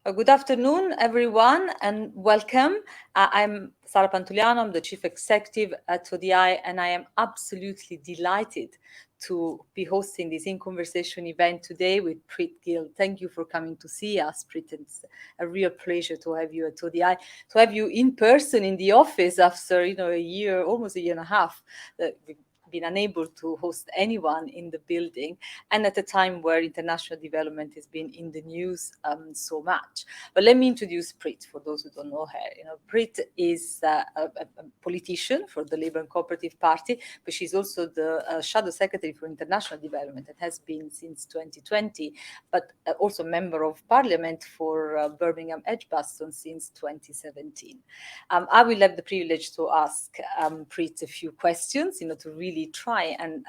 Good afternoon, everyone, and welcome. I'm Sara Pantuliano. I'm the Chief Executive at ODI, and I am absolutely delighted to be hosting this In Conversation event today with Preet Gill. Thank you for coming to see us, Preet. It's a real pleasure to have you at ODI, to have you in person in the office after a year, almost a year and a half. That we've been unable to host anyone in the building, and at a time where international development has been in the news so much. But let me introduce Preet for those who don't know her. Preet is a politician for the Labour and Cooperative Party, but she's also the Shadow Secretary for International Development and has been since 2020, but also member of Parliament for Birmingham Edgbaston since 2017. I will have the privilege to ask Preet a few questions, to really try and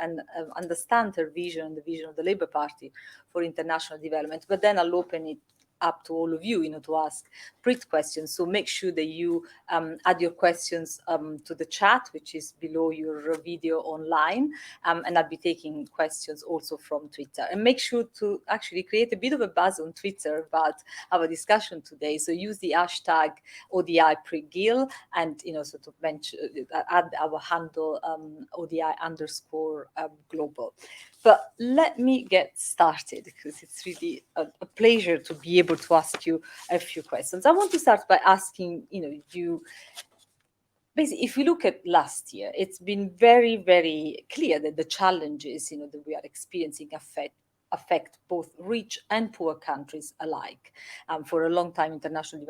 understand her vision and the vision of the Labour Party for international development. But then I'll open it up to all of you, to ask Preet questions. So make sure that you add your questions to the chat, which is below your video online, and I'll be taking questions also from Twitter. And make sure to actually create a bit of a buzz on Twitter about our discussion today. So use the hashtag ODI Preet Gill, and sort of mention add our handle ODI_global. But let me get started because it's really a pleasure to be able to ask you a few questions. I want to start by asking, you basically, if we look at last year, it's been very, very clear that the challenges, that we are experiencing affect both rich and poor countries alike. For a long time, international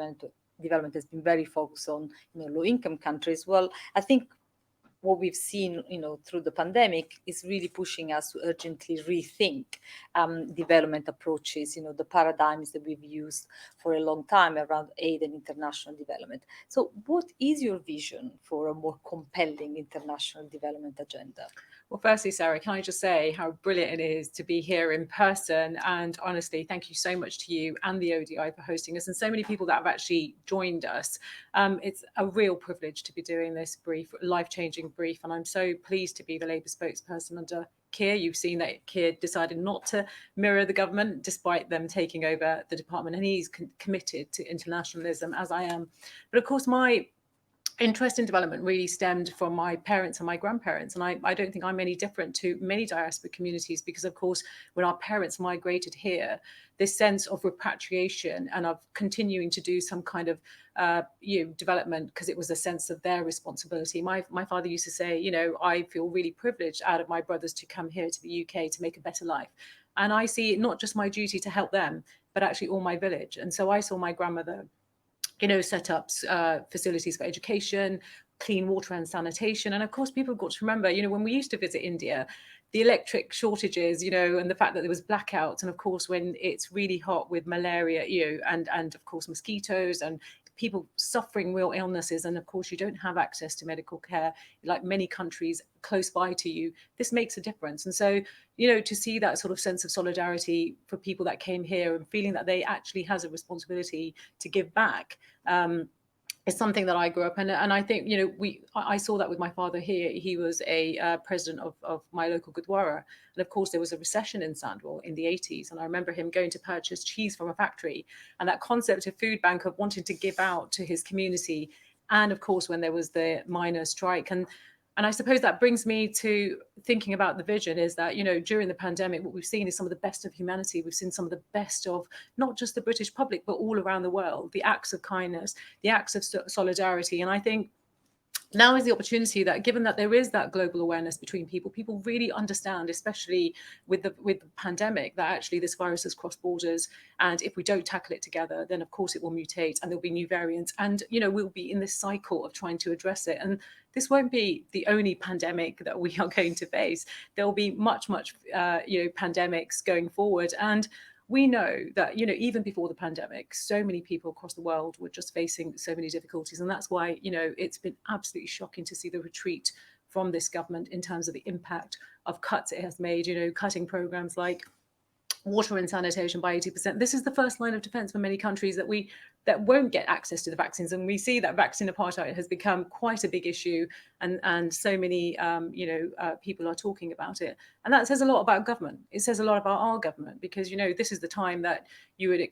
development has been very focused on, low-income countries. Well, I think what we've seen, through the pandemic is really pushing us to urgently rethink development approaches, the paradigms that we've used for a long time around aid and international development. So what is your vision for a more compelling international development agenda? Well, firstly, Sarah, can I just say how brilliant it is to be here in person? And honestly, thank you so much to you and the ODI for hosting us and so many people that have actually joined us. It's a real privilege to be doing this brief, life-changing brief. And I'm so pleased to be the Labour spokesperson under Keir. You've seen that Keir decided not to mirror the government despite them taking over the department. And he's committed to internationalism, as I am. But of course, my interest in development really stemmed from my parents and my grandparents. And I don't think I'm any different to many diaspora communities because, of course, when our parents migrated here, this sense of repatriation and of continuing to do some kind of development because it was a sense of their responsibility. My father used to say, I feel really privileged out of my brothers to come here to the UK to make a better life. And I see it not just my duty to help them, but actually all my village. And so I saw my grandmother set up facilities for education, clean water and sanitation. And of course, people have got to remember, when we used to visit India, the electric shortages, and the fact that there was blackouts. And of course, when it's really hot with malaria, and of course, mosquitoes and people suffering real illnesses. And of course, you don't have access to medical care like many countries close by to you. This makes a difference. And so, to see that sort of sense of solidarity for people that came here and feeling that they actually has a responsibility to give back, is something that I grew up in. And I think, I saw that with my father here. He was a president of my local Gurdwara. And of course, there was a recession in Sandwell in the 80s. And I remember him going to purchase cheese from a factory. And that concept of food bank of wanting to give out to his community. And of course, when there was the miners' strike. And I suppose that brings me to thinking about the vision is that, during the pandemic, what we've seen is some of the best of humanity. We've seen some of the best of not just the British public, but all around the world, the acts of kindness, the acts of solidarity. And I think now is the opportunity that, given that there is that global awareness between people really understand, especially with the pandemic, that actually this virus has crossed borders. And if we don't tackle it together, then of course it will mutate and there'll be new variants. And, we'll be in this cycle of trying to address it. And this won't be the only pandemic that we are going to face. There will be much, pandemics going forward. And we know that, even before the pandemic, so many people across the world were just facing so many difficulties. And that's why, it's been absolutely shocking to see the retreat from this government in terms of the impact of cuts it has made, cutting programs like water and sanitation by 80%. This is the first line of defense for many countries that won't get access to the vaccines. And we see that vaccine apartheid has become quite a big issue, and so many people are talking about it. And that says a lot about government. It says a lot about our government, because this is the time that you would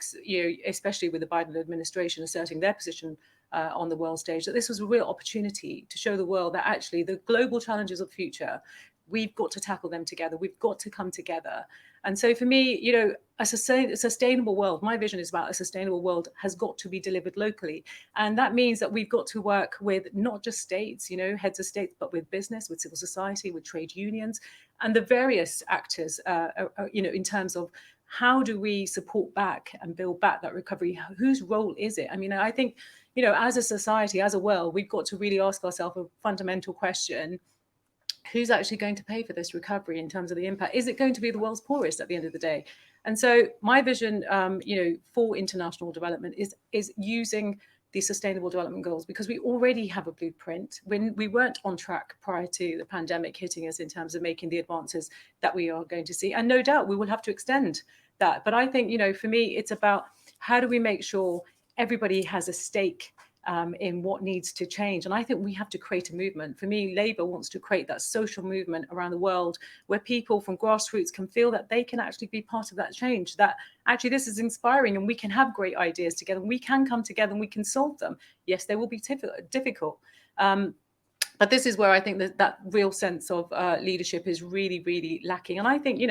especially with the Biden administration asserting their position on the world stage, that this was a real opportunity to show the world that actually the global challenges of the future, we've got to tackle them together. We've got to come together. And so for me, a sustainable world, my vision is about a sustainable world has got to be delivered locally. And that means that we've got to work with not just states, heads of states, but with business, with civil society, with trade unions, and the various actors, in terms of how do we support back and build back that recovery? Whose role is it? I mean, I think, as a society, as a world, we've got to really ask ourselves a fundamental question. Who's actually going to pay for this recovery in terms of the impact? Is it going to be the world's poorest at the end of the day? And so my vision, for international development is using the Sustainable Development Goals, because we already have a blueprint. When we weren't on track prior to the pandemic hitting us in terms of making the advances that we are going to see. And no doubt we will have to extend that. But I think, for me, it's about how do we make sure everybody has a stake in what needs to change. And I think we have to create a movement. For me, Labour wants to create that social movement around the world where people from grassroots can feel that they can actually be part of that change, that actually this is inspiring and we can have great ideas together, and we can come together and we can solve them. Yes, they will be difficult. But this is where I think that real sense of leadership is really, really lacking. And I think,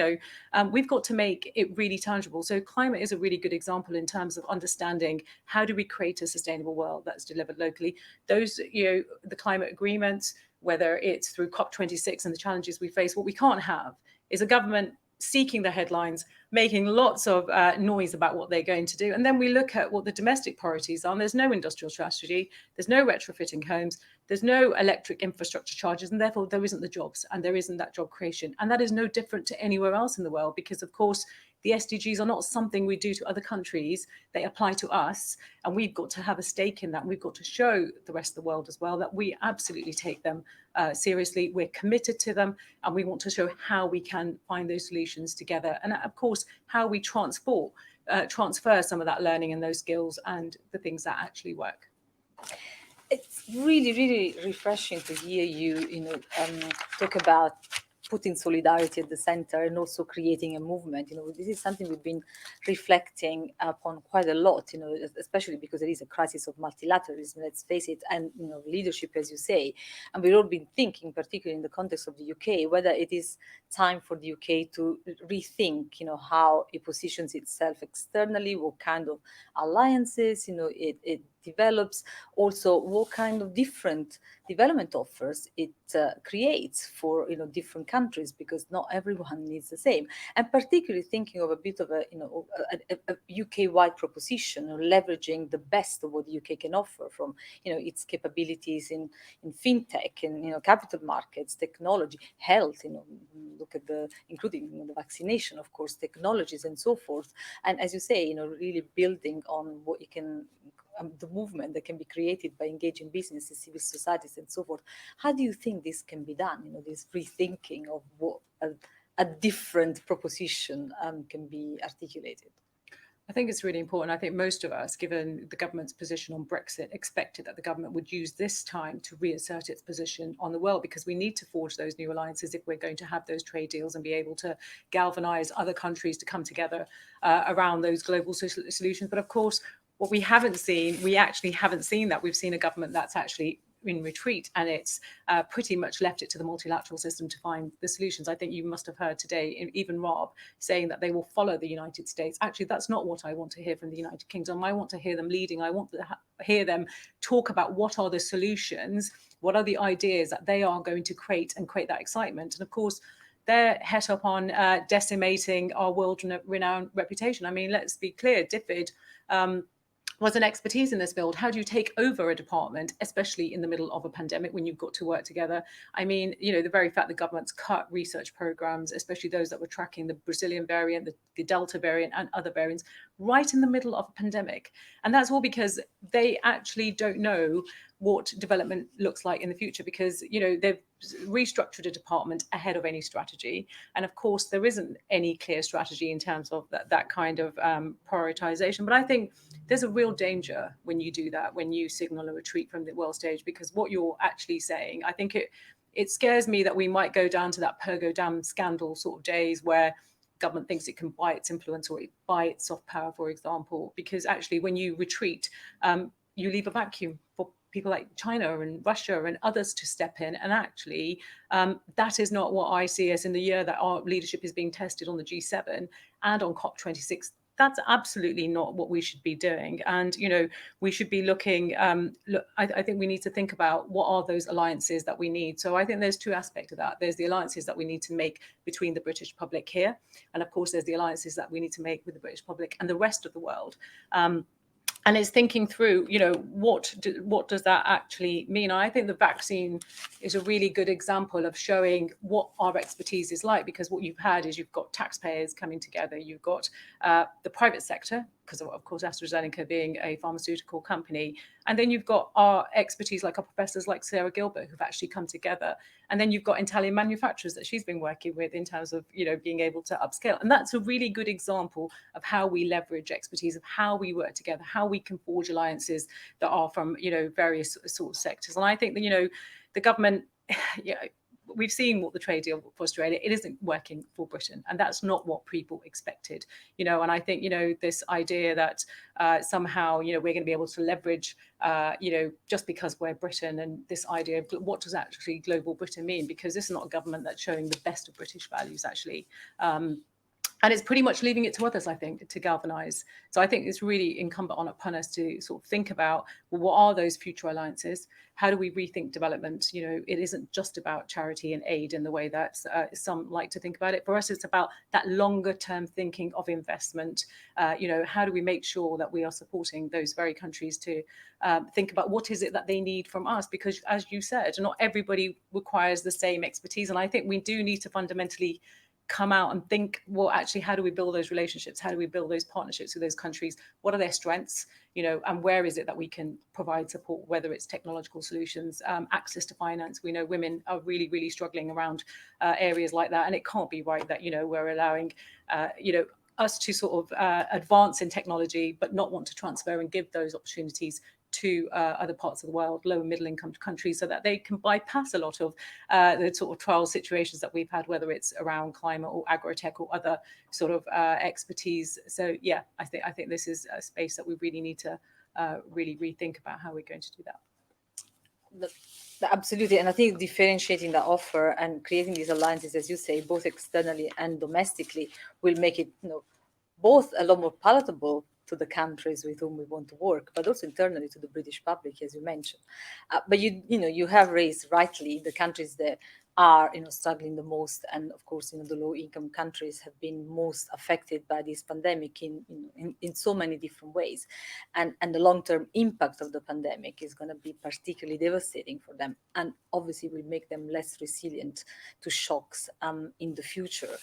we've got to make it really tangible. So climate is a really good example in terms of understanding how do we create a sustainable world that's delivered locally. Those, the climate agreements, whether it's through COP26 and the challenges we face, what we can't have is a government seeking the headlines, making lots of noise about what they're going to do. And then we look at what the domestic priorities are, and there's no industrial strategy, there's no retrofitting homes, there's no electric infrastructure charges, and therefore there isn't the jobs and there isn't that job creation. And that is no different to anywhere else in the world, because of course, the SDGs are not something we do to other countries, they apply to us, and we've got to have a stake in that. We've got to show the rest of the world as well that we absolutely take them seriously, we're committed to them, and we want to show how we can find those solutions together. And of course, how we transfer some of that learning and those skills and the things that actually work. It's really, really refreshing to hear you, talk about putting solidarity at the center and also creating a movement. This is something we've been reflecting upon quite a lot, especially because there is a crisis of multilateralism, let's face it, and, leadership, as you say. And we've all been thinking, particularly in the context of the UK, whether it is time for the UK to rethink, how it positions itself externally, what kind of alliances, it develops, also what kind of different development offers it creates for different countries, because not everyone needs the same. And particularly thinking of a bit of a UK-wide proposition, leveraging the best of what the UK can offer from its capabilities in fintech and capital markets, technology, health. Look at including the vaccination, of course, technologies and so forth. And as you say, really building on what you can. The movement that can be created by engaging businesses, civil societies, and so forth. How do you think this can be done? This rethinking of what a different proposition can be articulated. I think it's really important. I think most of us, given the government's position on Brexit, expected that the government would use this time to reassert its position on the world, because we need to forge those new alliances if we're going to have those trade deals and be able to galvanize other countries to come together around those global solutions. But of course, what we haven't seen, we actually haven't seen that. We've seen a government that's actually in retreat, and it's pretty much left it to the multilateral system to find the solutions. I think you must have heard today, even Rob, saying that they will follow the United States. Actually, that's not what I want to hear from the United Kingdom. I want to hear them leading. I want to hear them talk about what are the solutions, what are the ideas that they are going to create and create that excitement. And of course, they're het up on decimating our world-renowned reputation. I mean, let's be clear, DFID was an expertise in this field. How do you take over a department, especially in the middle of a pandemic when you've got to work together? I mean, the very fact the government's cut research programs, especially those that were tracking the Brazilian variant, the Delta variant and other variants, right in the middle of a pandemic. And that's all because they actually don't know what development looks like in the future, because, you know, they've restructured a department ahead of any strategy. And of course, there isn't any clear strategy in terms of that kind of prioritization. But I think there's a real danger when you do that, when you signal a retreat from the world stage, because what you're actually saying, I think it scares me that we might go down to that Pergo Dam scandal sort of days where government thinks it can buy its influence or buy its soft power, for example, because actually when you retreat, you leave a vacuum for people like China and Russia and others to step in. And actually, that is not what I see as in the year that our leadership is being tested on the G7 and on COP26. That's absolutely not what we should be doing. And, you know, we should be looking, I think we need to think about what are those alliances that we need. So I think there's two aspects of that. There's the alliances that we need to make between the British public here. And of course, there's the alliances that we need to make with the British public and the rest of the world. And it's thinking through, you know, what does that actually mean? I think the vaccine is a really good example of showing what our expertise is like, because what you've had is you've got taxpayers coming together, you've got the private sector, because of course AstraZeneca being a pharmaceutical company, and then you've got our expertise like our professors like Sarah Gilbert who've actually come together, and then you've got Italian manufacturers that she's been working with in terms of, you know, being able to upscale. And that's a really good example of how we leverage expertise, of how we work together, how we can forge alliances that are from, you know, various sort of sectors. And I think that, you know, the government, yeah, we've seen what the trade deal for Australia, it isn't working for Britain, and that's not what people expected, you know. And I think, you know, this idea that somehow, you know, we're going to be able to leverage, you know, just because we're Britain, and this idea of what does actually global Britain mean, because this is not a government that's showing the best of British values actually. And it's pretty much leaving it to others, I think, to galvanise. So I think it's really incumbent upon us to sort of think about, well, what are those future alliances? How do we rethink development? You know, it isn't just about charity and aid in the way that some like to think about it. For us, it's about that longer term thinking of investment. You know, how do we make sure that we are supporting those very countries to think about what is it that they need from us? Because as you said, not everybody requires the same expertise. And I think we do need to fundamentally come out and think, well, actually, how do we build those relationships? How do we build those partnerships with those countries? What are their strengths? You know, and where is it that we can provide support, whether it's technological solutions, access to finance? We know women are really, really struggling around areas like that. And it can't be right that, you know, we're allowing, you know, us to sort of advance in technology, but not want to transfer and give those opportunities to other parts of the world, low and middle income countries, so that they can bypass a lot of the sort of trial situations that we've had, whether it's around climate or agri-tech or other sort of expertise. So yeah, I think this is a space that we really need to really rethink about how we're going to do that. Absolutely. And I think differentiating the offer and creating these alliances, as you say, both externally and domestically, will make it, you know, both a lot more palatable to the countries with whom we want to work, but also internally to the British public, as you mentioned. But you know, you have raised rightly the countries that are, you know, struggling the most, and of course, you know, the low-income countries have been most affected by this pandemic in so many different ways, and the long-term impact of the pandemic is going to be particularly devastating for them, and obviously will make them less resilient to shocks in the future.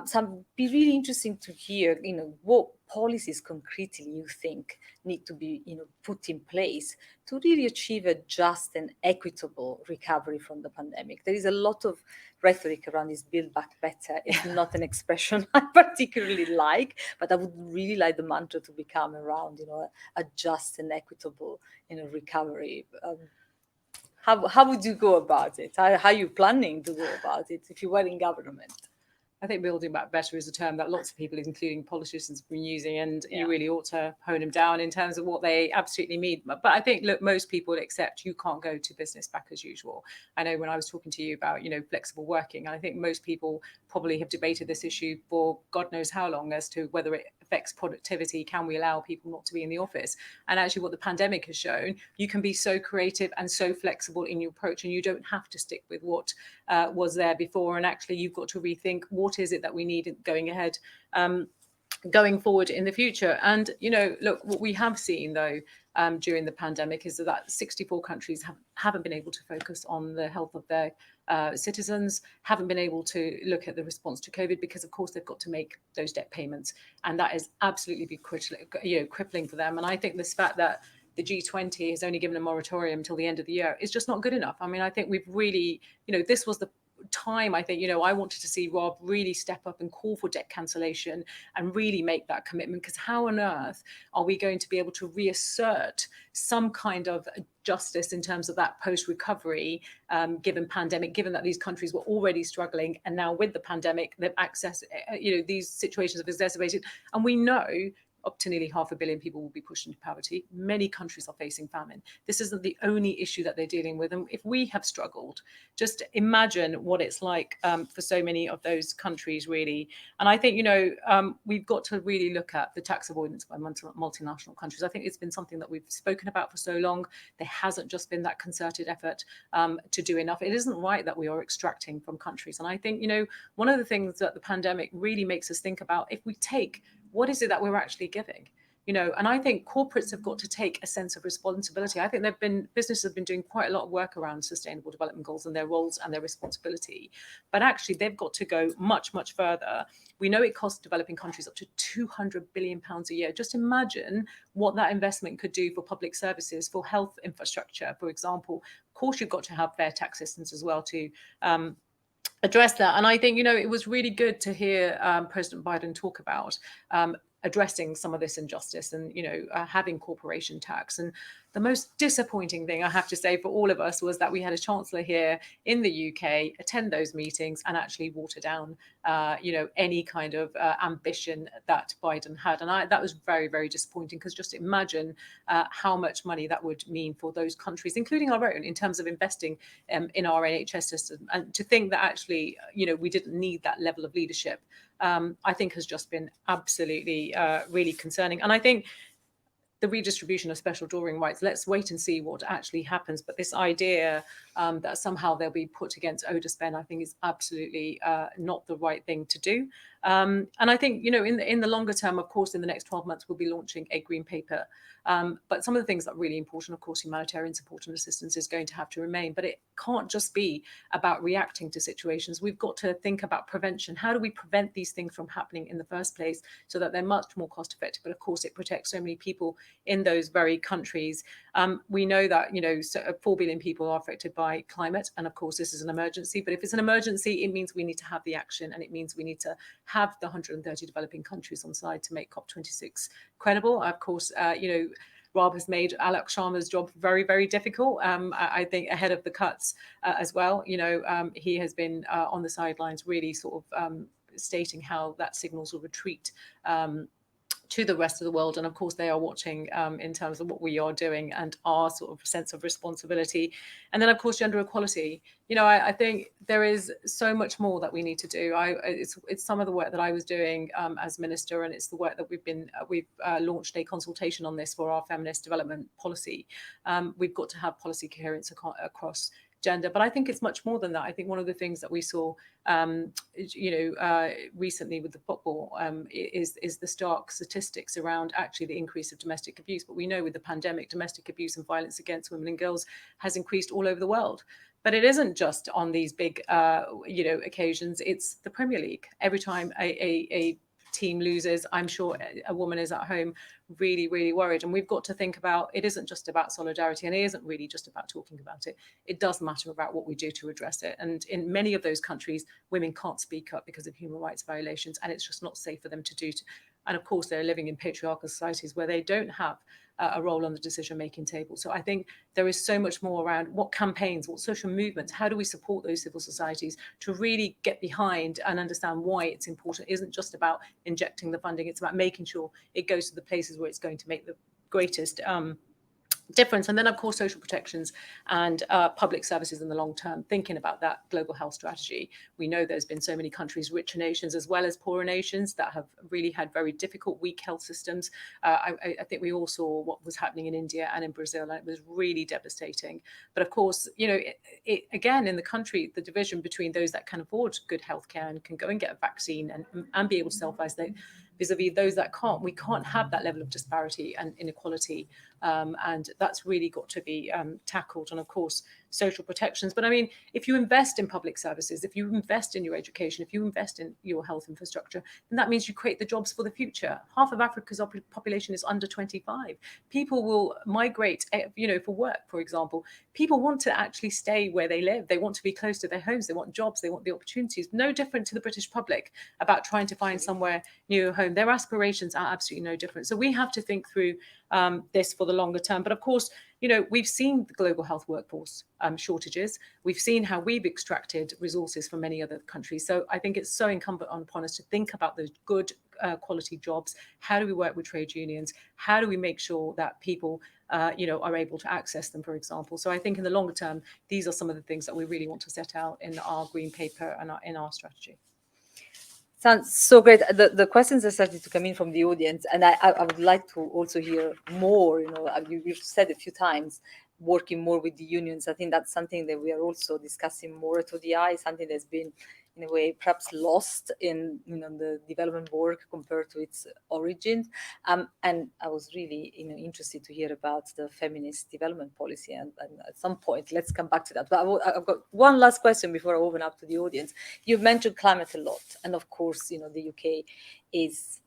So it'd be really interesting to hear, you know, what policies concretely you think need to be, you know, put in place to really achieve a just and equitable recovery from the pandemic. There is a lot of rhetoric around this "build back better." It's not an expression I particularly like, but I would really like the mantra to become around, you know, a just and equitable, you know, recovery. How would you go about it? How are you planning to go about it if you were in government? I think building back better is a term that lots of people, including politicians, have been using, and you really ought to hone them down in terms of what they absolutely mean. But I think, look, most people accept you can't go to business back as usual. I know when I was talking to you about, you know, flexible working, I think most people probably have debated this issue for God knows how long as to whether it affects productivity. Can we allow people not to be in the office? And actually what the pandemic has shown, you can be so creative and so flexible in your approach, and you don't have to stick with what was there before. And actually you've got to rethink what is it that we need going ahead, going forward in the future. And, you know, look, what we have seen though during the pandemic is that 64 countries haven't been able to focus on the health of their citizens, haven't been able to look at the response to COVID, because of course they've got to make those debt payments, and that is absolutely crippling for them. And I think this fact that the G20 has only given a moratorium till the end of the year is just not good enough. I mean, I think we've really, this was the time, I think, I wanted to see Rob really step up and call for debt cancellation and really make that commitment, because how on earth are we going to be able to reassert some kind of justice in terms of that post-recovery, given pandemic, given that these countries were already struggling, and now with the pandemic, they've accessed, these situations have exacerbated, and we know up to nearly 500 million people will be pushed into poverty. Many countries are facing famine. This isn't the only issue that they're dealing with. And if we have struggled, just imagine what it's like for so many of those countries, really. And I think, we've got to really look at the tax avoidance by multinational countries. I think it's been something that we've spoken about for so long. There hasn't just been that concerted effort to do enough. It isn't right that we are extracting from countries. And I think, one of the things that the pandemic really makes us think about, if we take, what is it that we're actually giving? And I think corporates have got to take a sense of responsibility. I think businesses have been doing quite a lot of work around sustainable development goals and their roles and their responsibility. But actually, they've got to go much, much further. We know it costs developing countries up to £200 billion a year. Just imagine what that investment could do for public services, for health infrastructure, for example. Of course, you've got to have fair tax systems as well to address that. And I think, it was really good to hear President Biden talk about addressing some of this injustice and, having corporation tax. And the most disappointing thing, I have to say, for all of us was that we had a chancellor here in the UK attend those meetings and actually water down, any kind of ambition that Biden had. And that was very, very disappointing, because just imagine how much money that would mean for those countries, including our own, in terms of investing in our NHS system. And to think that actually, we didn't need that level of leadership, I think has just been absolutely really concerning. And I think the redistribution of special drawing rights, let's wait and see what actually happens. But this idea that somehow they'll be put against ODI spend, I think is absolutely not the right thing to do. And I think, in the longer term, of course, in the next 12 months, we'll be launching a green paper. But some of the things that are really important, of course, humanitarian support and assistance is going to have to remain. But it can't just be about reacting to situations. We've got to think about prevention. How do we prevent these things from happening in the first place so that they're much more cost effective? But of course, it protects so many people in those very countries. We know that, 4 billion people are affected by climate. And of course, this is an emergency. But if it's an emergency, it means we need to have the action, and it means we need to have the 130 developing countries on side to make COP26 credible. Of course, Rob has made Alok Sharma's job very, very difficult. I think ahead of the cuts as well. He has been on the sidelines, really sort of stating how that signals a retreat to the rest of the world. And of course, they are watching in terms of what we are doing and our sort of sense of responsibility. And then, of course, gender equality. I think there is so much more that we need to do. It's some of the work that I was doing as minister, and it's the work that we've launched a consultation on this for our feminist development policy. We've got to have policy coherence across gender, but I think it's much more than that. I think one of the things that we saw, recently with the football is the stark statistics around actually the increase of domestic abuse. But we know with the pandemic, domestic abuse and violence against women and girls has increased all over the world. But it isn't just on these big, occasions. It's the Premier League. Every time a team loses, I'm sure a woman is at home really, really worried. And we've got to think about, it isn't just about solidarity, and it isn't really just about talking about it. It does matter about what we do to address it. And in many of those countries, women can't speak up because of human rights violations, and it's just not safe for them to do. And of course, they're living in patriarchal societies where they don't have a role on the decision-making table. So I think there is so much more around what campaigns, what social movements, how do we support those civil societies to really get behind and understand why it's important. It isn't just about injecting the funding, it's about making sure it goes to the places where it's going to make the greatest difference. And then, of course, social protections and public services in the long term, thinking about that global health strategy. We know there's been so many countries, richer nations as well as poorer nations, that have really had very difficult, weak health systems. I think we all saw what was happening in India and in Brazil, and it was really devastating. But of course, again, in the country, the division between those that can afford good healthcare and can go and get a vaccine and be able to self-isolate, vis-a-vis those that can't. We can't have that level of disparity and inequality, and that's really got to be tackled. And of course, social protections. But I mean, if you invest in public services, if you invest in your education, if you invest in your health infrastructure, then that means you create the jobs for the future. Half of Africa's population is under 25. People will migrate, for work, for example. People want to actually stay where they live. They want to be close to their homes. They want jobs. They want the opportunities. No different to the British public about trying to find somewhere near home. Their aspirations are absolutely no different. So we have to think through this for the longer term. But of course, we've seen the global health workforce shortages. We've seen how we've extracted resources from many other countries. So I think it's so incumbent upon us to think about those good quality jobs. How do we work with trade unions? How do we make sure that people are able to access them, for example? So I think in the longer term, these are some of the things that we really want to set out in our green paper and in our strategy. Sounds so great. The questions are starting to come in from the audience, and I would like to also hear more. You've said a few times, working more with the unions. I think that's something that we are also discussing more at ODI, something that's been, in a way, perhaps lost in the development work compared to its origins. And I was really interested to hear about the feminist development policy, and at some point let's come back to that. But I've got one last question before I open up to the audience. You've mentioned climate a lot, and of course, the UK is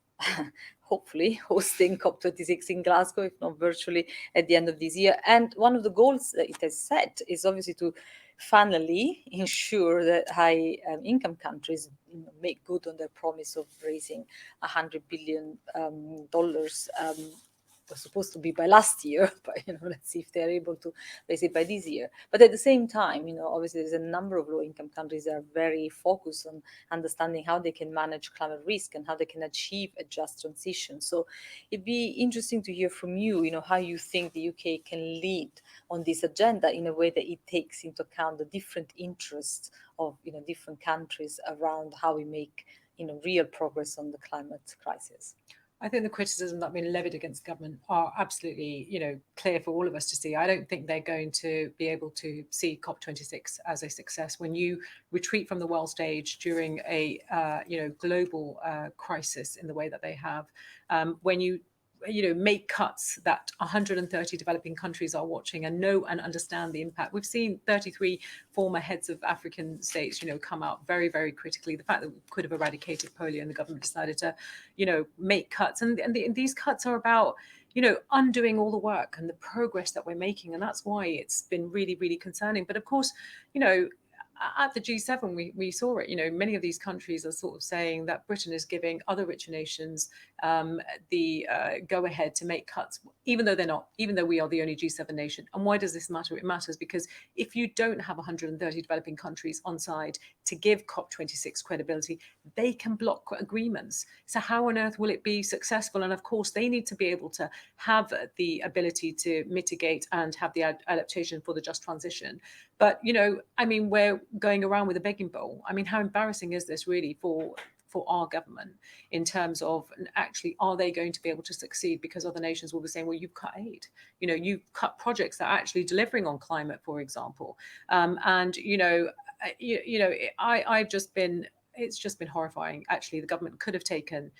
hopefully hosting COP26 in Glasgow, if not virtually, at the end of this year. And one of the goals that it has set is obviously to finally ensure that high income countries make good on their promise of raising $100 billion. Was supposed to be by last year, but let's see if they're able to raise it by this year. But at the same time, obviously there's a number of low-income countries that are very focused on understanding how they can manage climate risk and how they can achieve a just transition. So it'd be interesting to hear from you, how you think the UK can lead on this agenda in a way that it takes into account the different interests of different countries around how we make real progress on the climate crisis. I think the criticism that have been levied against government are absolutely, clear for all of us to see. I don't think they're going to be able to see COP26 as a success when you retreat from the world stage during a, global crisis in the way that they have. When you make cuts that 130 developing countries are watching and know and understand the impact. We've seen 33 former heads of African states, come out very, very critically. The fact that we could have eradicated polio and the government decided to, make cuts. And these cuts are about, undoing all the work and the progress that we're making. And that's why it's been really, really concerning. But of course, at the G7, we saw it. Many of these countries are sort of saying that Britain is giving other richer nations the go-ahead to make cuts, even though they're not, even though we are the only G7 nation. And why does this matter? It matters because if you don't have 130 developing countries on side to give COP26 credibility, they can block agreements. So how on earth will it be successful? And of course, they need to be able to have the ability to mitigate and have the adaptation for the just transition. But, we're going around with a begging bowl. How embarrassing is this really for our government in terms of actually, are they going to be able to succeed? Because other nations will be saying, well, you've cut aid, you've cut projects that are actually delivering on climate, for example. It's just been horrifying. Actually, the government could have taken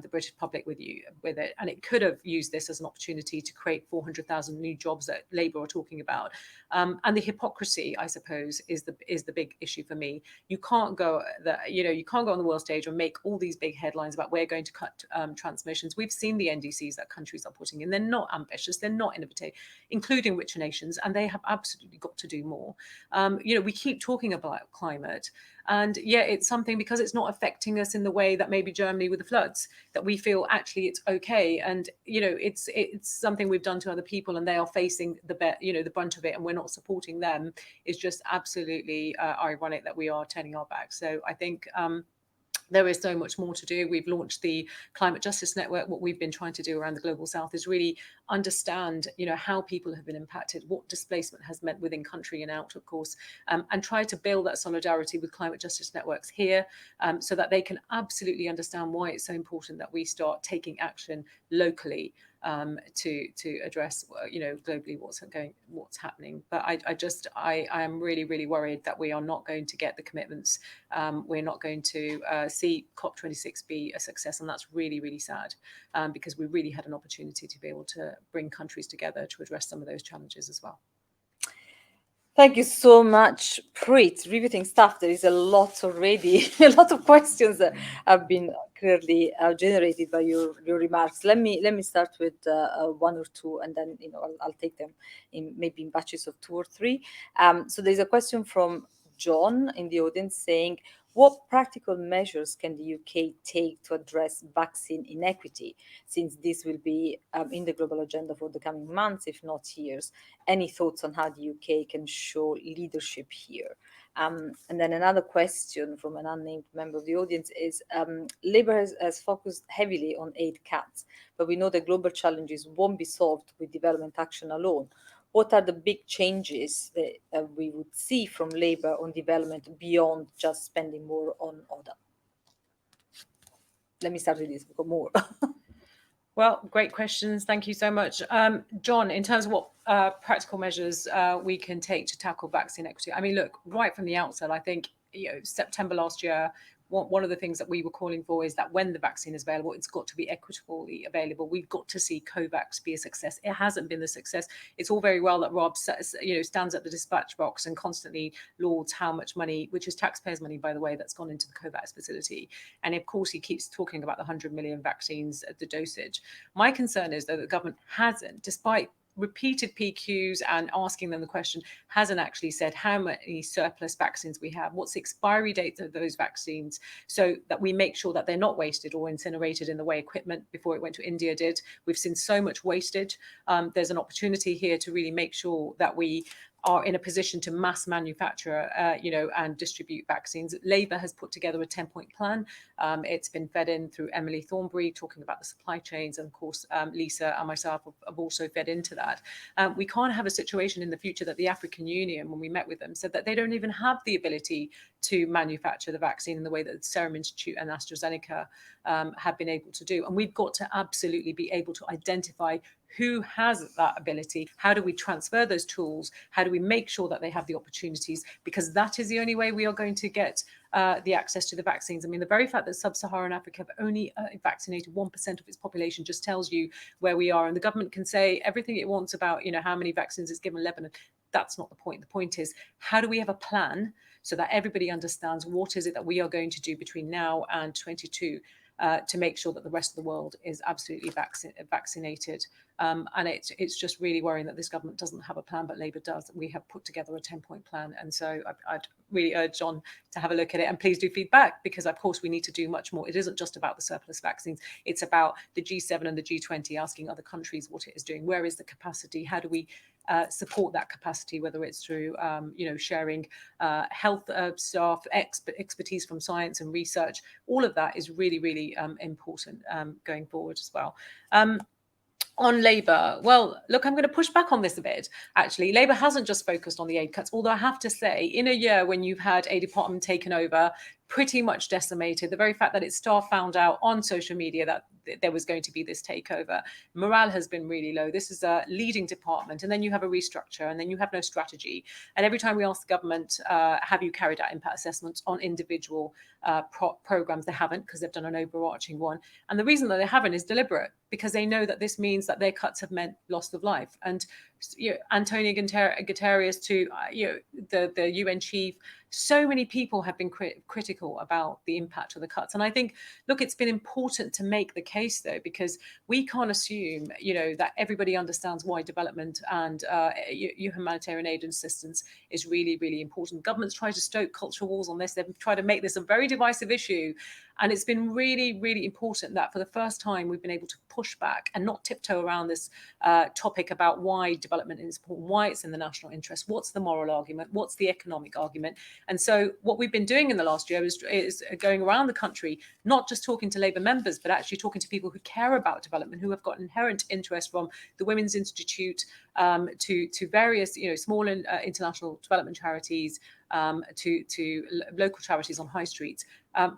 the British public with it, and it could have used this as an opportunity to create 400,000 new jobs that Labour are talking about. And the hypocrisy, I suppose, is the big issue for me. You can't go on the world stage and make all these big headlines about we're going to cut transmissions. We've seen the NDCs that countries are putting in. They're not ambitious. They're not innovative, including richer nations, and they have absolutely got to do more. We keep talking about climate. And yeah, it's something because it's not affecting us in the way that maybe Germany with the floods, that we feel actually it's okay. And, it's something we've done to other people and they are facing the brunt of it and we're not supporting them. It's just absolutely ironic that we are turning our backs. So I think there is so much more to do. We've launched the Climate Justice Network. What we've been trying to do around the Global South is really understand, how people have been impacted, what displacement has meant within country and out, of course, and try to build that solidarity with climate justice networks here so that they can absolutely understand why it's so important that we start taking action locally. to address, globally what's happening. But I am really, really worried that we are not going to get the commitments. We're not going to see COP26 be a success, and that's really, really sad, because we really had an opportunity to be able to bring countries together to address some of those challenges as well. Thank you so much, Preet. Riveting stuff. There is a lot already, a lot of questions that have been clearly generated by your remarks. Let me start with one or two, and then I'll take them maybe in batches of 2 or 3. So there's a question from John in the audience saying, what practical measures can the UK take to address vaccine inequity, since this will be in the global agenda for the coming months, if not years? Any thoughts on how the UK can show leadership here? And then another question from an unnamed member of the audience is, Labour has focused heavily on aid cuts, but we know that global challenges won't be solved with development action alone. What are the big changes that we would see from Labour on development beyond just spending more on ODA? Let me start with this, because more. Well, great questions. Thank you so much. John, in terms of what practical measures we can take to tackle vaccine equity, I mean, look, right from the outset, I think, September last year, one of the things that we were calling for is that when the vaccine is available, it's got to be equitably available. We've got to see COVAX be a success. It hasn't been the success. It's all very well that Rob stands at the dispatch box and constantly lauds how much money, which is taxpayers' money, by the way, that's gone into the COVAX facility. And of course, he keeps talking about the 100 million vaccines at the dosage. My concern is that the government hasn't, despite repeated PQs and asking them the question, hasn't actually said how many surplus vaccines we have, what's the expiry date of those vaccines, so that we make sure that they're not wasted or incinerated in the way equipment before it went to India did. We've seen so much wastage. There's an opportunity here to really make sure that we are in a position to mass manufacture, and distribute vaccines. Labour has put together a 10-point plan. It's been fed in through Emily Thornberry, talking about the supply chains, and of course, Lisa and myself have also fed into that. We can't have a situation in the future that the African Union, when we met with them, said that they don't even have the ability to manufacture the vaccine in the way that the Serum Institute and AstraZeneca have been able to do. And we've got to absolutely be able to identify who has that ability. How do we transfer those tools? How do we make sure that they have the opportunities? Because that is the only way we are going to get the access to the vaccines. I mean, the very fact that sub-Saharan Africa have only vaccinated 1% of its population just tells you where we are. And the government can say everything it wants about, how many vaccines it's given Lebanon. That's not the point. The point is, how do we have a plan so that everybody understands what is it that we are going to do between now and 22 to make sure that the rest of the world is absolutely vaccinated. And it's just really worrying that this government doesn't have a plan, but Labour does. We have put together a 10-point plan. And so I'd really urge John to have a look at it, and please do feedback, because of course we need to do much more. It isn't just about the surplus vaccines. It's about the G7 and the G20 asking other countries what it is doing. Where is the capacity? How do we support that capacity, whether it's through, sharing health staff, expertise from science and research. All of that is really, really important going forward as well. On Labour, well, look, I'm going to push back on this a bit. Actually, Labour hasn't just focused on the aid cuts, although I have to say, in a year when you've had a department taken over, pretty much decimated, the very fact that its staff found out on social media that there was going to be this takeover, morale has been really low. This is a leading department, and then you have a restructure, and then you have no strategy. And every time we ask the government, have you carried out impact assessments on individual programs, they haven't, because they've done an overarching one. And the reason that they haven't is deliberate, because they know that this means that their cuts have meant loss of life. And Antonio Guterres to the UN chief, so many people have been critical about the impact of the cuts. And I think, look, it's been important to make the case, though, because we can't assume, that everybody understands why development and humanitarian aid and assistance is really, really important. Governments try to stoke cultural wars on this. They've tried to make this a very divisive issue. And it's been really, really important that for the first time, we've been able to push back and not tiptoe around this topic about why development is important, why it's in the national interest, what's the moral argument, what's the economic argument. And so what we've been doing in the last year is going around the country, not just talking to Labour members, but actually talking to people who care about development, who have got inherent interest, from the Women's Institute to various, small and international development charities, to local charities on high streets,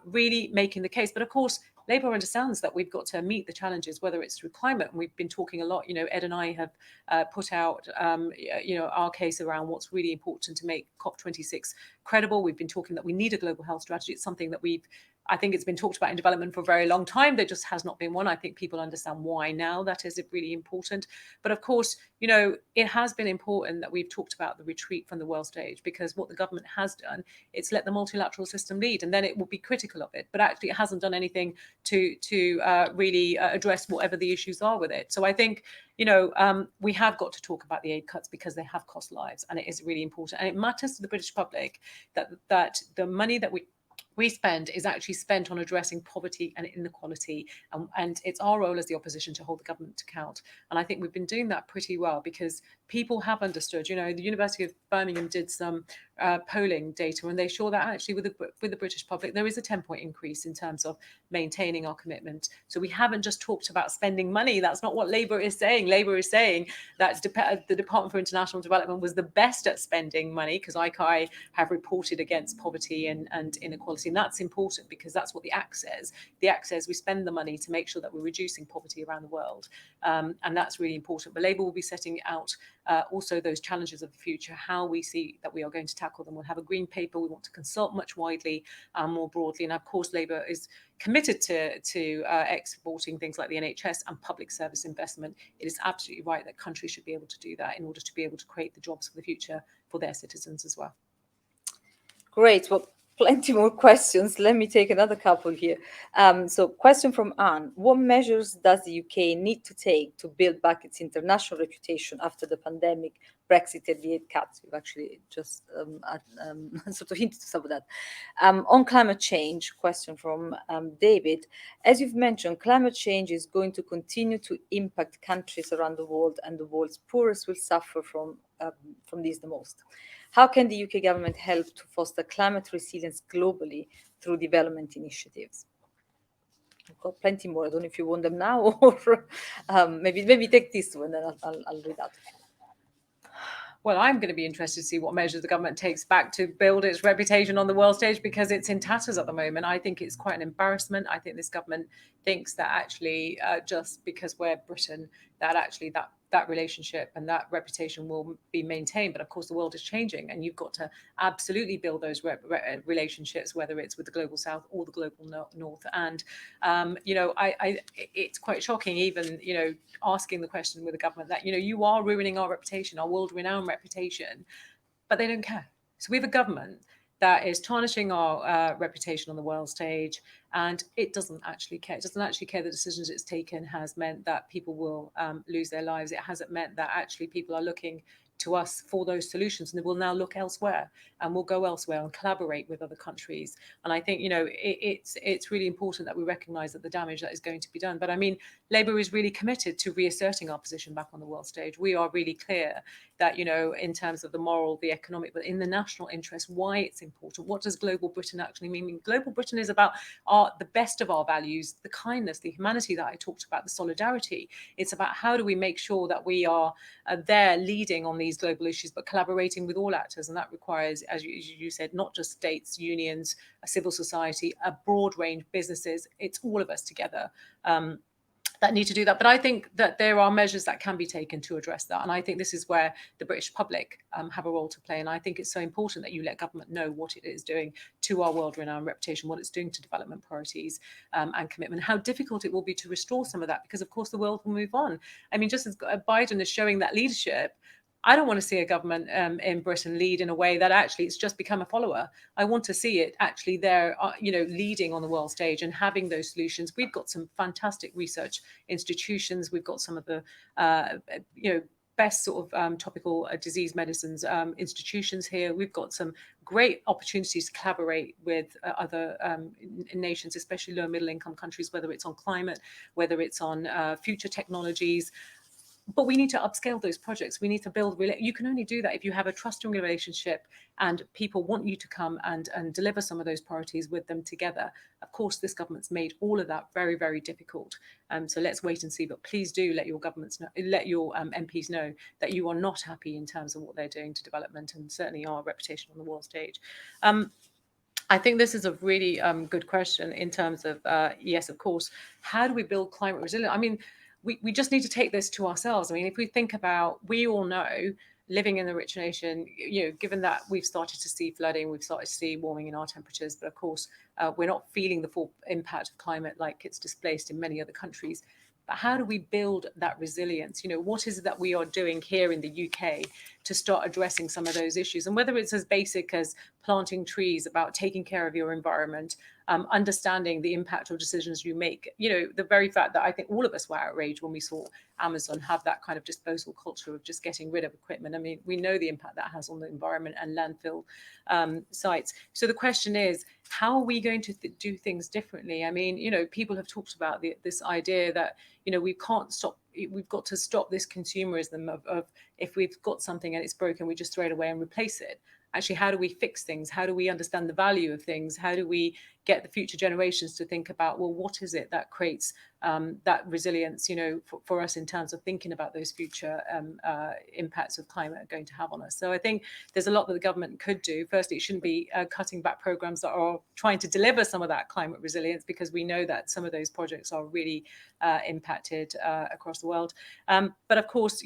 really making the case. But of course, Labour understands that we've got to meet the challenges, whether it's through climate, and we've been talking a lot, Ed and I have put out, our case around what's really important to make COP26 credible. We've been talking that we need a global health strategy. It's something that I think it's been talked about in development for a very long time. There just has not been one. I think people understand why now that is really important. But of course, it has been important that we've talked about the retreat from the world stage, because what the government has done, it's let the multilateral system lead, and then it will be critical of it. But actually, it hasn't done anything to really address whatever the issues are with it. So I think, we have got to talk about the aid cuts because they have cost lives, and it is really important. And it matters to the British public that the money that we spend is actually spent on addressing poverty and inequality. And it's our role as the opposition to hold the government to account. And I think we've been doing that pretty well, because people have understood. The University of Birmingham did some polling data, and they show that actually with the British public, there is a 10-point increase in terms of maintaining our commitment. So we haven't just talked about spending money. That's not what Labour is saying. Labour is saying that the Department for International Development was the best at spending money, because ICI have reported against poverty and inequality. And that's important, because that's what the Act says. The Act says we spend the money to make sure that we're reducing poverty around the world. And that's really important. But Labour will be setting out also those challenges of the future, how we see that we are going to tackle them. We'll have a green paper. We want to consult much widely and more broadly. And of course, Labour is committed to exporting things like the NHS and public service investment. It is absolutely right that countries should be able to do that in order to be able to create the jobs for the future for their citizens as well. Great. Well, plenty more questions. Let me take another couple here. So question from Anne. What measures does the UK need to take to build back its international reputation after the pandemic, Brexit, and the aid cuts? We've actually just sort of hinted to some of that. On climate change, question from David. As you've mentioned, climate change is going to continue to impact countries around the world, and the world's poorest will suffer from these the most. How can the UK government help to foster climate resilience globally through development initiatives? I've got plenty more. I don't know if you want them now, or maybe take this one, and I'll read out. Well, I'm going to be interested to see what measures the government takes back to build its reputation on the world stage, because it's in tatters at the moment. I think it's quite an embarrassment. I think this government thinks that actually just because we're Britain, that actually that relationship and that reputation will be maintained. But of course, the world is changing, and you've got to absolutely build those relationships, whether it's with the global south or the global north. And it's quite shocking, even asking the question with the government that you are ruining our reputation, our world-renowned reputation, but they don't care. So we have a government that is tarnishing our reputation on the world stage, and it doesn't actually care. It doesn't actually care the decisions it's taken has meant that people will lose their lives. It hasn't meant that actually people are looking to us for those solutions, and they will now look elsewhere, and we'll go elsewhere and collaborate with other countries. And I think it's really important that we recognise that the damage that is going to be done. But I mean, Labour is really committed to reasserting our position back on the world stage. We are really clear that in terms of the moral, the economic, but in the national interest, why it's important. What does global Britain actually mean? I mean, global Britain is about the best of our values, the kindness, the humanity that I talked about, the solidarity. It's about how do we make sure that we are there leading on these global issues, but collaborating with all actors. And that requires, as you said, not just states, unions, a civil society, a broad range of businesses. It's all of us together that need to do that. But I think that there are measures that can be taken to address that. And I think this is where the British public have a role to play. And I think it's so important that you let government know what it is doing to our world-renowned reputation, what it's doing to development priorities and commitment, how difficult it will be to restore some of that, because of course the world will move on. I mean, just as Biden is showing that leadership, I don't want to see a government in Britain lead in a way that actually it's just become a follower. I want to see it actually there, leading on the world stage and having those solutions. We've got some fantastic research institutions. We've got some of the, best sort of topical disease medicines institutions here. We've got some great opportunities to collaborate with other nations, especially low middle income countries, whether it's on climate, whether it's on future technologies. But we need to upscale those projects. We need to build. You can only do that if you have a trusting relationship and people want you to come and deliver some of those priorities with them together. Of course, this government's made all of that very, very difficult. So let's wait and see. But please do let your governments know, let your MPs know that you are not happy in terms of what they're doing to development and certainly our reputation on the world stage. I think this is a really good question in terms of, yes, of course, how do we build climate resilience? I mean, we just need to take this to ourselves. I mean, if we think about, we all know, living in the rich nation, given that we've started to see flooding, we've started to see warming in our temperatures, but of course, we're not feeling the full impact of climate like it's displaced in many other countries. But how do we build that resilience? What is it that we are doing here in the UK to start addressing some of those issues? And whether it's as basic as planting trees, about taking care of your environment, understanding the impact of decisions you make. The very fact that I think all of us were outraged when we saw Amazon have that kind of disposal culture of just getting rid of equipment. I mean, we know the impact that has on the environment and landfill sites. So the question is, how are we going to do things differently? I mean, people have talked about this idea that, we can't stop, we've got to stop this consumerism of if we've got something and it's broken, we just throw it away and replace it. Actually, how do we fix things? How do we understand the value of things? How do we get the future generations to think about, well, what is it that creates that resilience, for us in terms of thinking about those future impacts of climate are going to have on us? So I think there's a lot that the government could do. Firstly, it shouldn't be cutting back programs that are trying to deliver some of that climate resilience, because we know that some of those projects are really impacted across the world. But of course,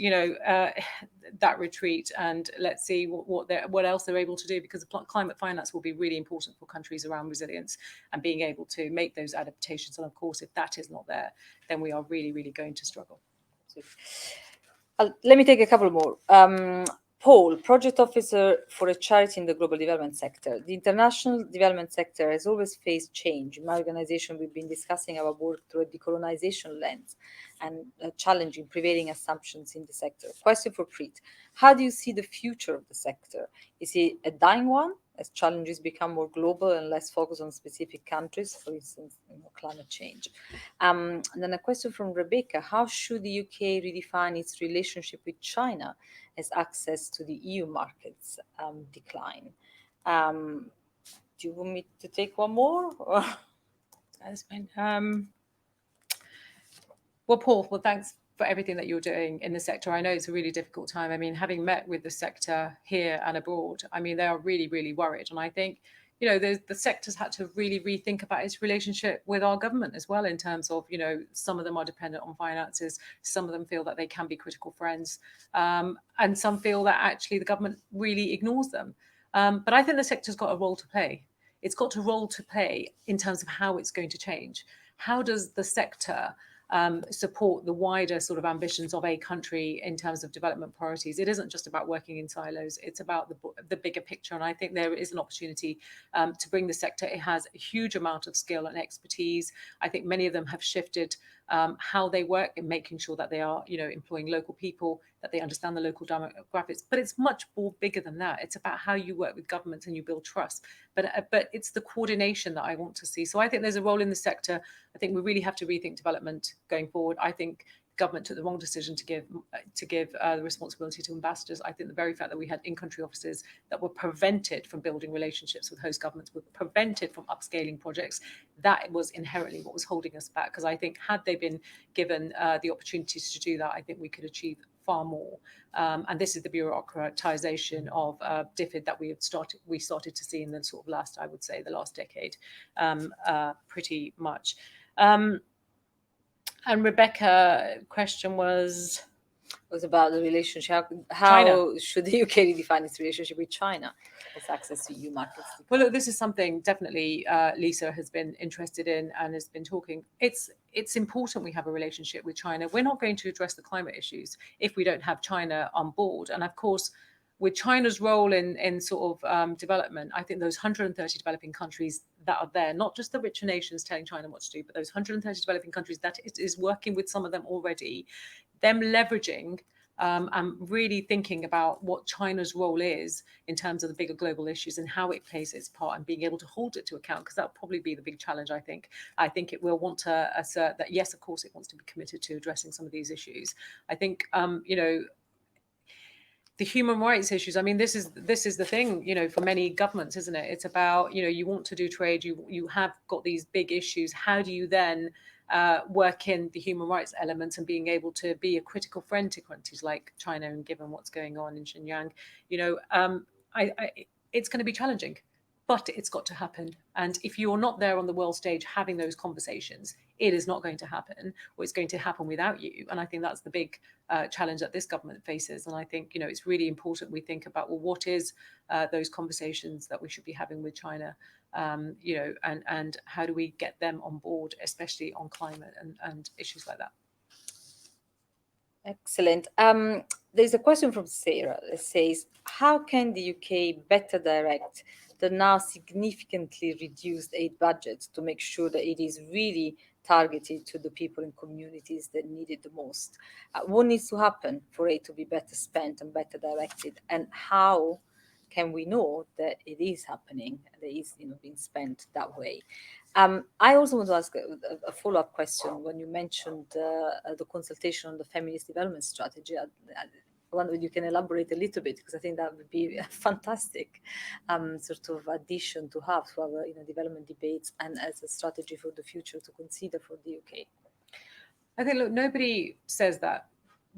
that retreat, and let's see what else they're able to do, because climate finance will be really important for countries around resilience and being able to make those adaptations. And of course, if that is not there, then we are really, really going to struggle. Let me take a couple more. Paul, project officer for a charity in the global development sector. The international development sector has always faced change. In my organization, we've been discussing our work through a decolonization lens and challenging prevailing assumptions in the sector. Question for Preet. How do you see the future of the sector? Is it a dying one as challenges become more global and less focused on specific countries, for instance, climate change? And then a question from Rebecca. How should the UK redefine its relationship with China as access to the EU markets decline? Do you want me to take one more? That's fine. Well, Paul, thanks for everything that you're doing in the sector. I know it's a really difficult time. I mean, having met with the sector here and abroad, I mean, they are really, really worried. And I think, the sector's had to really rethink about its relationship with our government as well, in terms of, some of them are dependent on finances. Some of them feel that they can be critical friends. And some feel that actually the government really ignores them. But I think the sector's got a role to play. It's got a role to play in terms of how it's going to change. How does the sector support the wider sort of ambitions of a country in terms of development priorities? It isn't just about working in silos, it's about the bigger picture. And I think there is an opportunity to bring the sector. It has a huge amount of skill and expertise. I think many of them have shifted how they work and making sure that they are, employing local people, that they understand the local demographics. But it's much more bigger than that. It's about how you work with governments and you build trust. But it's the coordination that I want to see. So I think there's a role in the sector. I think we really have to rethink development going forward. I think government took the wrong decision to give the responsibility to ambassadors. I think the very fact that we had in-country offices that were prevented from building relationships with host governments, were prevented from upscaling projects, that was inherently what was holding us back. Because I think had they been given the opportunities to do that, I think we could achieve far more. And this is the bureaucratization of DFID that we started to see in the sort of last, I would say, the last decade, pretty much. And Rebecca, question was about the relationship. How should the UK redefine its relationship with China as access to EU markets? Well, look, this is something definitely Lisa has been interested in and has been talking. It's important we have a relationship with China. We're not going to address the climate issues if we don't have China on board. And of course, with China's role in sort of development, I think those 130 developing countries that are there, not just the richer nations telling China what to do, but those 130 developing countries that it is working with some of them already, them leveraging and really thinking about what China's role is in terms of the bigger global issues and how it plays its part and being able to hold it to account, because that'll probably be the big challenge, I think. I think it will want to assert that, yes, of course, it wants to be committed to addressing some of these issues. I think, the human rights issues, I mean, this is the thing, for many governments, isn't it? It's about, you want to do trade, you have got these big issues. How do you then work in the human rights elements and being able to be a critical friend to countries like China, and given what's going on in Xinjiang, it's going to be challenging. but it's got to happen. And if you're not there on the world stage having those conversations, it is not going to happen, or it's going to happen without you. And I think that's the big challenge that this government faces. And I think, it's really important we think about, well, what is those conversations that we should be having with China, and how do we get them on board, especially on climate and issues like that. Excellent. There's a question from Sarah that says, how can the UK better direct the now significantly reduced aid budget to make sure that it is really targeted to the people in communities that need it the most? What needs to happen for aid to be better spent and better directed? And how can we know that it is happening, that it is being spent that way? I also want to ask a follow-up question. When you mentioned the consultation on the feminist development strategy, I wonder if you can elaborate a little bit, because I think that would be a fantastic sort of addition to have to our development debates and as a strategy for the future to consider for the UK. I think, look, nobody says that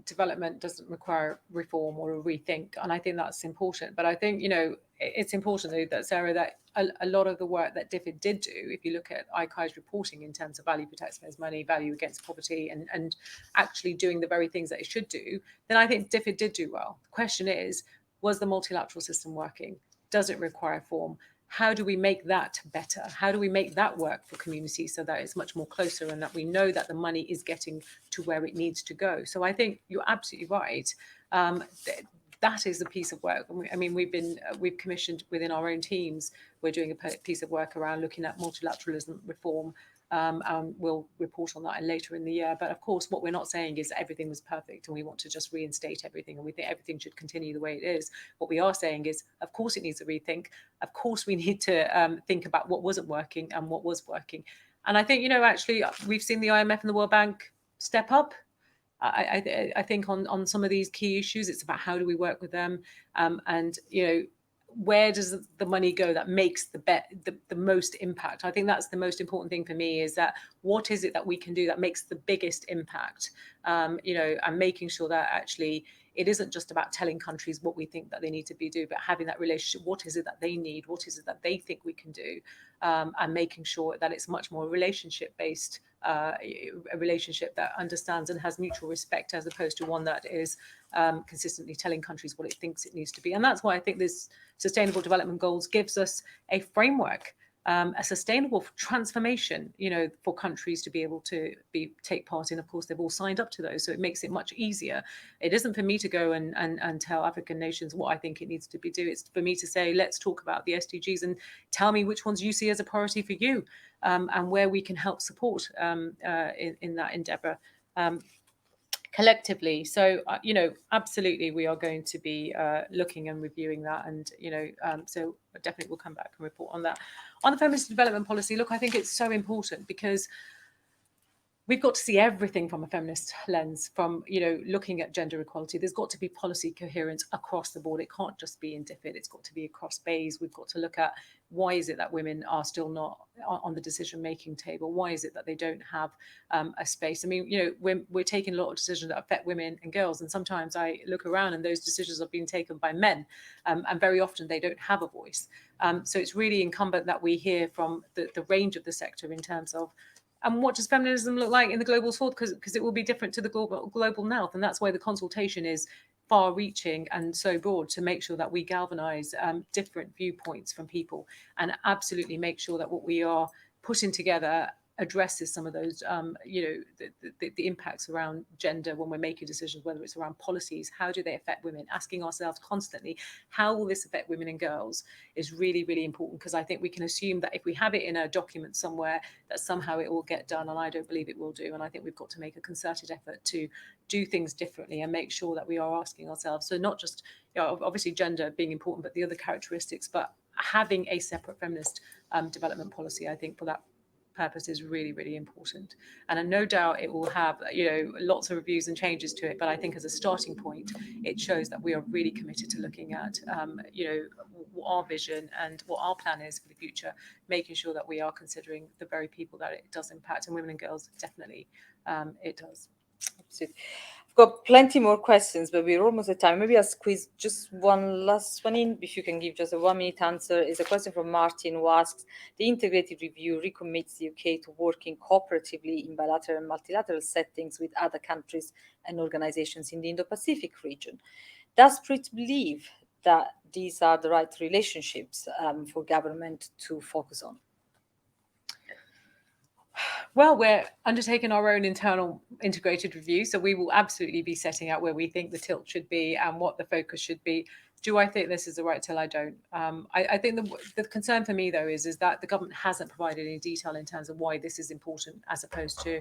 development doesn't require reform or a rethink, and I think that's important. But I think it's important though that, Sarah, that a lot of the work that DFID did do, if you look at ICAI's reporting in terms of value for taxpayers' money, value against poverty, and actually doing the very things that it should do, then I think DFID did do well. The question is, was the multilateral system working? Does it require reform? How do we make that better? How do we make that work for communities so that it's much more closer and that we know that the money is getting to where it needs to go? So I think you're absolutely right. That is a piece of work. I mean, we've commissioned within our own teams, we're doing a piece of work around looking at multilateralism reform. And we'll report on that later in the year. But of course, what we're not saying is that everything was perfect and we want to just reinstate everything and we think everything should continue the way it is. What we are saying is, of course, it needs a rethink. Of course, we need to think about what wasn't working and what was working. And I think, actually, we've seen the IMF and the World Bank step up. I think on some of these key issues, it's about how do we work with them, and where does the money go that makes the most impact? I think that's the most important thing for me, is that what is it that we can do that makes the biggest impact, and making sure that actually it isn't just about telling countries what we think that they need to be doing, but having that relationship. What is it that they need? What is it that they think we can do? And making sure that it's much more relationship-based, a relationship that understands and has mutual respect, as opposed to one that is consistently telling countries what it thinks it needs to be. And that's why I think this Sustainable Development Goals gives us a framework, a sustainable transformation, for countries to be able to take part in. Of course, they've all signed up to those, so it makes it much easier. It isn't for me to go and tell African nations what I think it needs to be do. It's for me to say, let's talk about the SDGs and tell me which ones you see as a priority for you, and where we can help support in that endeavour. Collectively. So, absolutely, we are going to be looking and reviewing that. And, so definitely we'll come back and report on that. On the feminist development policy, look, I think it's so important because we've got to see everything from a feminist lens, from, looking at gender equality. There's got to be policy coherence across the board. It can't just be in DFID. It's got to be across BEIS. We've got to look at why is it that women are still not on the decision-making table? Why is it that they don't have a space? I mean, we're taking a lot of decisions that affect women and girls. And sometimes I look around and those decisions are being taken by men. And very often they don't have a voice. So it's really incumbent that we hear from the range of the sector in terms of, and what does feminism look like in the global south? Because it will be different to the global north. And that's why the consultation is far-reaching and so broad, to make sure that we galvanise different viewpoints from people and absolutely make sure that what we are putting together addresses some of those, the impacts around gender when we're making decisions, whether it's around policies, how do they affect women, asking ourselves constantly, how will this affect women and girls, is really, really important. Because I think we can assume that if we have it in a document somewhere, that somehow it will get done, and I don't believe it will do. And I think we've got to make a concerted effort to do things differently and make sure that we are asking ourselves, so not just, obviously gender being important, but the other characteristics, but having a separate feminist development policy, I think, for that purpose is really, really important. And no doubt it will have, lots of reviews and changes to it. But I think as a starting point, it shows that we are really committed to looking at, what our vision and what our plan is for the future, making sure that we are considering the very people that it does impact, and women and girls, definitely, it does. Absolutely. Of got plenty more questions, but we're almost at time. Maybe I'll squeeze just one last one in. If you can give just a 1 minute answer, is a question from Martin, who asks, the integrated review recommits the UK to working cooperatively in bilateral and multilateral settings with other countries and organizations in the Indo-Pacific region. Does Preet believe that these are the right relationships for government to focus on? Well, we're undertaking our own internal integrated review, so we will absolutely be setting out where we think the tilt should be and what the focus should be. Do I think this is the right till? I don't. I think the concern for me, though, is that the government hasn't provided any detail in terms of why this is important, as opposed to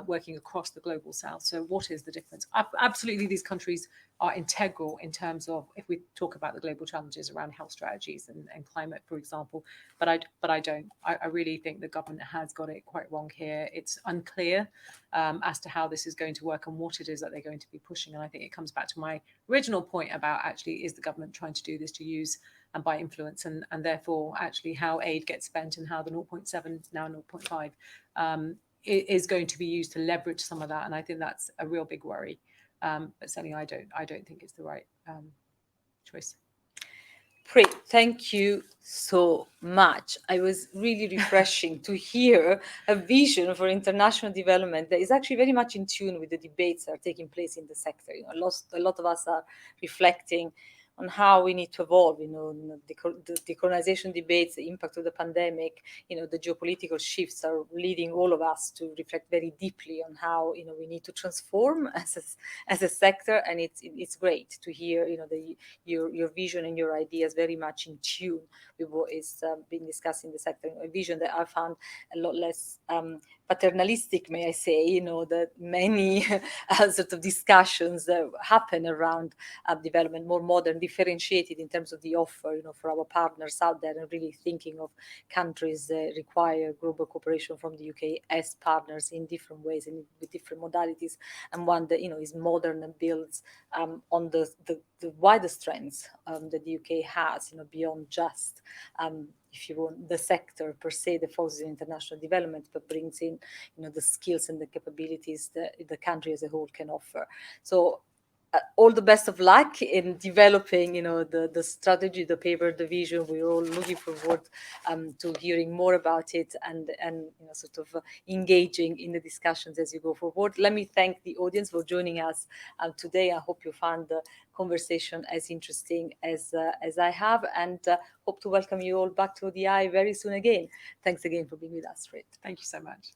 working across the global south. So what is the difference? Absolutely, these countries are integral in terms of, if we talk about the global challenges around health strategies and climate, for example. But I don't. I really think the government has got it quite wrong here. It's unclear as to how this is going to work and what it is that they're going to be pushing. And I think it comes back to my original point about, actually, is the government trying to do this to use and by influence, and therefore actually how aid gets spent and how the 0.7 now 0.5 is going to be used to leverage some of that. And I think that's a real big worry. But certainly I don't think it's the right choice. Preet, thank you so much. It was really refreshing to hear a vision for international development that is actually very much in tune with the debates that are taking place in the sector. You know, a lot of us are reflecting on how we need to evolve, the decolonization debates, the impact of the pandemic, the geopolitical shifts are leading all of us to reflect very deeply on how, we need to transform as a sector. And it's great to hear, your vision and your ideas very much in tune with what is being discussed in the sector. A vision that I found a lot less paternalistic, may I say, that many sort of discussions that happen around development, more modern, differentiated in terms of the offer, for our partners out there, and really thinking of countries that require global cooperation from the UK as partners in different ways and with different modalities, and one that, is modern and builds on the wider strengths that the UK has, beyond just if you want, the sector per se that focuses on international development, but brings in, the skills and the capabilities that the country as a whole can offer. So all the best of luck in developing, the strategy, the paper, the vision. We're all looking forward to hearing more about it and sort of engaging in the discussions as you go forward. Let me thank the audience for joining us today. I hope you found the conversation as interesting as I have, and hope to welcome you all back to ODI very soon again. Thanks again for being with us, Reed. Thank you so much.